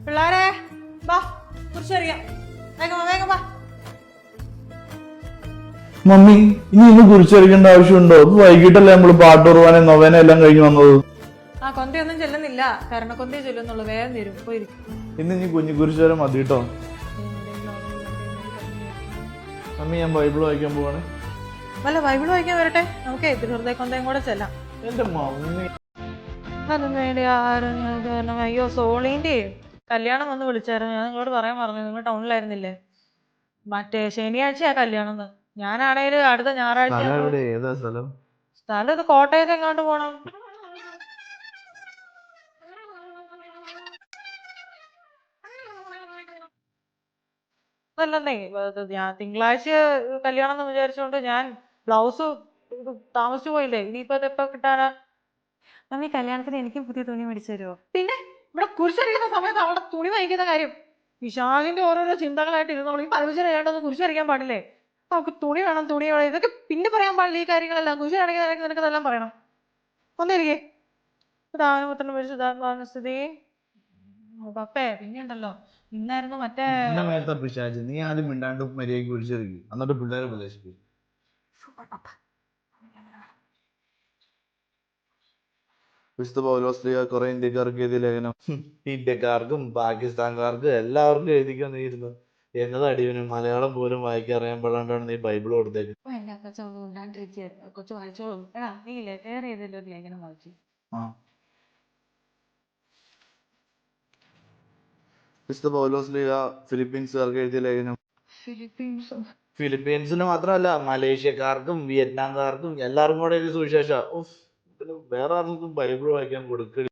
പിള്ളേരെ വാ കുറിച്ചറിയാം. വേഗം വാ, വേഗം വാ. മമ്മി ഇന്ന് കുറിച്ചറിയേണ്ട ആവശ്യമുണ്ടോ? വൈകിട്ടല്ലേ നമ്മള് പാട്ടുറവാനെ നൊവേന എല്ലാം കഴിഞ്ഞ് വന്നത്. ആ കൊന്തയൊന്നും ചെല്ലുന്നില്ല, കരണക്കൊന്തേ ചെല്ലുന്നുള്ളൂ. വേഗം തരും, പോയിരിക്കും. ഇന്ന് ഇനി കുഞ്ഞു കുരിശുവരെ മതി കേട്ടോ. മമ്മി ഞാൻ ബൈബിൾ വായിക്കാൻ പോവാണ്. വല്ല ബൈബിൾ വായിക്കാൻ വരട്ടെ, നമുക്ക് ഹൃദയക്കൊന്തയും കൂടെ ചെല്ലാം. എന്റെ മമ്മി അതും വേണ്ടി ആരും കാരണം അയ്യോ സോളീന്റെ കല്യാണം വന്ന് വിളിച്ചായിരുന്നു. ഞാൻ നിങ്ങളോട് പറയാൻ പറഞ്ഞു, നിങ്ങൾ ടൗണിലായിരുന്നില്ലേ? മറ്റേ ശനിയാഴ്ചയാ കല്യാണം. ഞാനാണേല് അടുത്ത ഞായറാഴ്ച. ഏതാ സ്ഥലം? സ്ഥലം ഇത് കോട്ടയത്ത് എങ്ങോട്ട് പോണം. അതല്ലെന്നേ, ഞാൻ തിങ്കളാഴ്ച കല്യാണം എന്ന് വിചാരിച്ചോണ്ട് ഞാൻ ബ്ലൗസ് താമസിച്ചു പോയില്ലേ. ഇനിയിപ്പോ അതെപ്പോ കിട്ടാനാ? നമ്മ ഈ കല്യാണത്തിന് എനിക്കും പുതിയ തുണി മേടിച്ചു തരുമോ? പിന്നെ ഇവിടെ കുരിശടിക്കുന്ന സമയത്ത് അവിടെ തുണി വാങ്ങിക്കുന്ന കാര്യം വിശാലിന്റെ ഓരോരോ ചിന്തകളായിട്ട് ഇരുന്നോളൂ. ഈ പരമശന ഏണ്ടൊന്നും കുരിശടിക്കാൻ പാടില്ലേ? നമുക്ക് തുണി വേണം, തുണി വേണം, ഇതൊക്കെ പിന്നെ പറയാൻ പാടില്ല. ഈ കാര്യങ്ങളെല്ലാം കുരിശടിക്കുന്ന നിനക്ക് ഇതെല്ലാം പറയണം. ഒന്നിരിക്കേ. ദാനപുത്രന് പരിശുദ്ധാത്മാവിന്റെ സ്ഥിതി. പപ്പേ പിന്നെ ഉണ്ടല്ലോ, ഇന്നായിരുന്നു മറ്റേ പിശാച്, നീ ആദ്യം മിണ്ടാണ്ട് മര്യാദയ്ക്ക് കുരിശറിക്കും, എന്നിട്ട് പിള്ളേരെ പ്രവേശിക്കും. വിശുദ്ധ പൗലോസ്ലീഹ കുറെ ഇന്ത്യക്കാർക്ക് എഴുതിയ ലേഖനം. ഇന്ത്യക്കാർക്കും പാകിസ്ഥാൻകാർക്കും എല്ലാവർക്കും എഴുതിക്കൊണ്ടിരുന്നു. എന്നതടിയനും മലയാളം പോലും വായിക്കാൻ അറിയാൻ പാടാണ്ടാണ് നീ ബൈബിൾ കൊടുത്തേക്ക്. കൊച്ചു വായിച്ചോളൂ. എടാ നീ ഇല്ലേ വേറെ ഏതെങ്കിലും ഒരു ലേഖനം വായിച്ചു? വിശുദ്ധ പൗലോസ്ലീഹ ഫിലിപ്പീൻസുകാർക്ക് എഴുതിയ ലേഖനം. ഫിലിപ്പീൻസിന് മാത്രമല്ല, മലേഷ്യക്കാർക്കും വിയറ്റ്നാംകാർക്കും എല്ലാവർക്കും കൂടെ എഴുതിയ സുവിശേഷ. വേറെ ആർക്കും ബൈബിൾ വായിക്കാൻ കൊടുക്കുക.